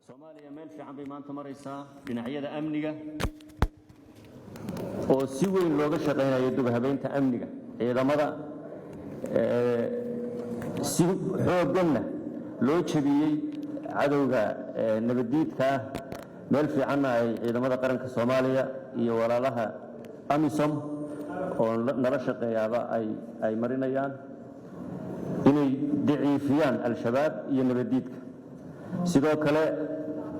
Soomaaliya meel fiican bay maanta maraysaa dhinacyada amniga oo si weyn looga shaqeynayo dib u habeynta amniga ciidamada si xoogganna loo jabiyey cadowga nabadiidka meel fiicanna ay ciidamada qaranka Soomaaliya iyo walaalaha AMISOM oo nala shaqeeyaba ay marinayaan inay daciifiyaan al-shabaab iyo nabadiidka sidoo kale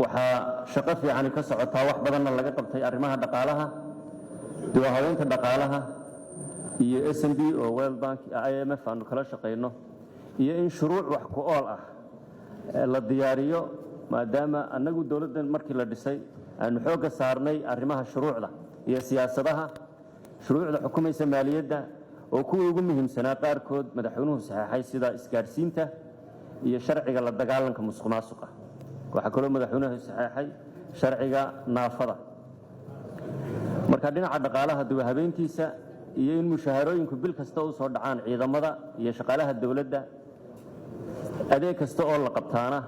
waxaa shaqo fiican ka socotaa wax badanna laga qabtay arrimaha dhaqaalaha dib u habeynta dhaqaalaha iyo SNB oo World Bank IMF aanu kala shaqeyno iyo in shuruuc wax ku ool ah la diyaariyo maadaama annagu dawladdan markii la dhisay aanu xooga saarnay arrimaha shuruucda iyo siyaasadaha shuruucda xukumaysa maaliyadda oo kuwa ugu muhiimsanaa qaarkood madaxweynuhu saxeexay sida isgaarsiinta iyo sharciga la dagaalanka musuqmaasuqa waxa kale oo madaxweynuhu saxeexay sharciga naafada marka dhinaca dhaqaalaha dib u habeyntiisa iyo in mushaharooyinku bil kasta u soo dhacaan ciidamada iyo shaqaalaha dawladda adeeg kasta oo la qabtaana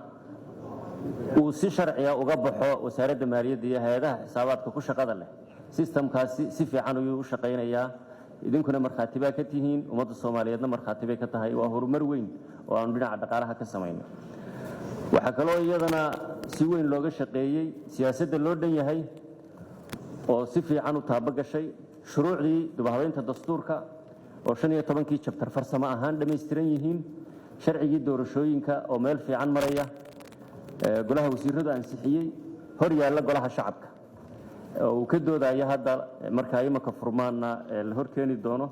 uu si sharciya uga baxo wasaaradda maaliyadda iyo hay'adaha xisaabaadka ku shaqada leh systemkaasi si fiican ayuu u shaqeynayaa idinkuna markhaati baa ka tihiin ummadda Soomaaliyeedna markhaati bay ka tahay waa horumar weyn oo aan dhinaca dhaqaalaha ka sameeyno waxa kale oo iyadana si weyn looga shaqeeyay siyaasadda loo dhan yahay oo si fiican u taabagashay shuruucdii dib u habeynta dastuurka oo 15kii chapter farsamo ahaan dhameystiran yihiin sharcigii doorashooyinka oo meel fiican maraya golaha wasiirrada ansixiyay hor yaalla golaha shacabka oo ka doodaya hadda marka ay imaka furmaana la hor keeni doono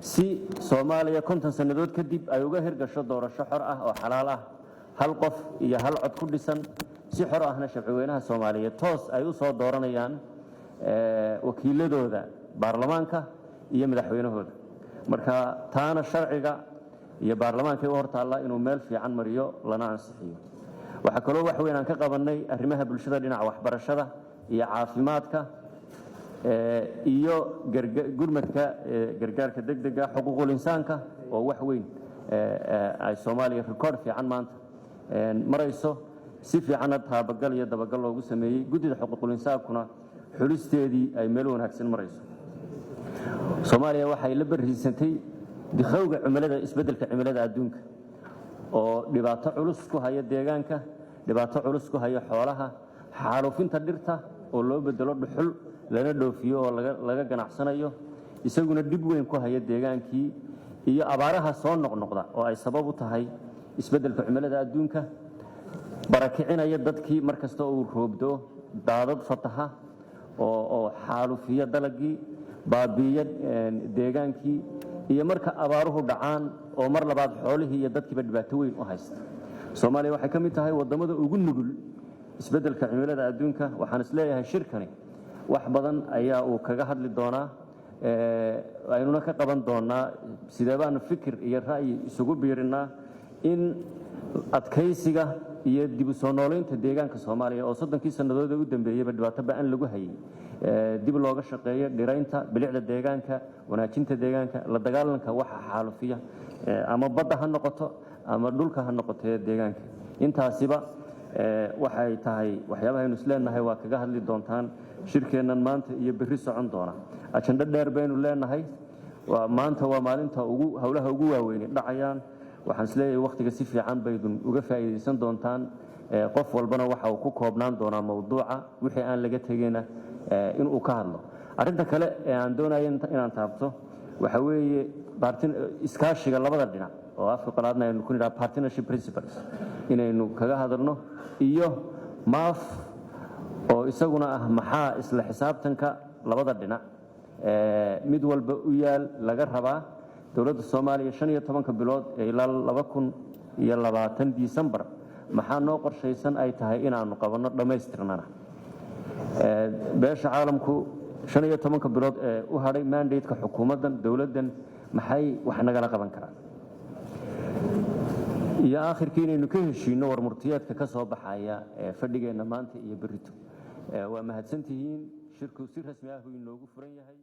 si Soomaaliya 50 sanadood kadib ay uga hirgasho doorasho xor ah oo xalaal ah hal qof iyo hal cod ku dhisan si xor ahna shacabweynaha Soomaaliyeed toos ay u soo dooranayaan wakiiladooda baarlamaanka iyo madaxweynahooda marka taana sharciga iyo baarlamaanka u hortaala inuu meel fiican mariyo lana ansixiyo waxa kale oo wax weyn aan ka qabanay arrimaha bulshada dhinaca waxbarashada iyo caafimaadka iyo gurmadka gargaarka degdega xuquuqul insaanka oo wax weyn ay Soomaaliya record fiican maanta marayso si fiican taabagal iyo dabagal loogu sameeyay gudida xuquuqul insaankuna xulisteedii ay meel wanaagsan marayso Soomaaliya waxay la bariisantay dikhawga cimilada isbeddelka cimilada adduunka oo dhibaato culus ku haya deegaanka dhibaato culus ku haya xoolaha xaalufinta dhirta oo loo bedelo dhuxul lana dhoofiyo oo laga ganacsanayo isaguna dib weyn ku haya deegaankii iyo abaaraha soo noqnoqda oo ay sabab u tahay isbeddelka cimilada adduunka barakicinaya dadkii markasta uu roobdo daadad fataha oo xaalufiya dalagii baabiya deegaankii iyo marka abaaruhu dhacaan oo mar labaad xoolihii iyo dadkiiba dhibaato weyn u haysta Soomaaliya waxay ka mid tahay wadamada ugu nugul isbeddelka cimilada adduunka waxaan isleeyahay shirkani wax badan ayaa uu kaga hadli doonaa aynuna ka qaban doonaa sidee baan fikir iyo ra'yi isugu biirinaa in adkaysiga iyo dib u soo nooleynta deegaanka Soomaaliya oo 30kii sanadood u dambeeyay dhibaato ba'an lagu hayay dib looga shaqeeyo dhiraynta bilicda deegaanka wanaajinta deegaanka la dagaalanka waxa xaalufiya ama badda ha noqoto ama dhulka ha noqoto deegaanka intaasiba waxay tahay waxyaabaha aynu isleenahay waa kaga hadli doontaan shirkeenan maanta iyo berri socon doona ajanda dheer baynu leenahay waa maanta waa maalinta hawlaha ugu waaweyn dhacayaan waxaan isleeyahay waqtiga si fiican baydun uga faa'iideysan doontaan qof walbana waxa uu ku koobnaan doonaa mawduuca wixii aan laga tagayna in uu ka hadlo arinta kale ee aan doonayo inaan taabto waxa weeye iskaashiga labada dhinac oo afka qalaadna aynu ku nidhaa partnership principles inaynu kaga hadalno iyo maaf oo isaguna ah maxaa isla xisaabtanka labada dhinac mid walba u yaal laga rabaa dawladda Soomaaliya 15 bilood ilaa 2020 December maxaa noo qorshaysan ay tahay inaanu qabanno dhameystirnana beesha caalamku 15 bilood u haray mandate-ka xukuumaddan dawladdan maxay wax nagala qaban karaan iyo aakhirkii inaynu ka heshiino warmurtiyeedka ka soo baxaya fadhigeena maanta iyo berrito waa mahadsantihiin shirku si rasmi ah inoogu furan yahay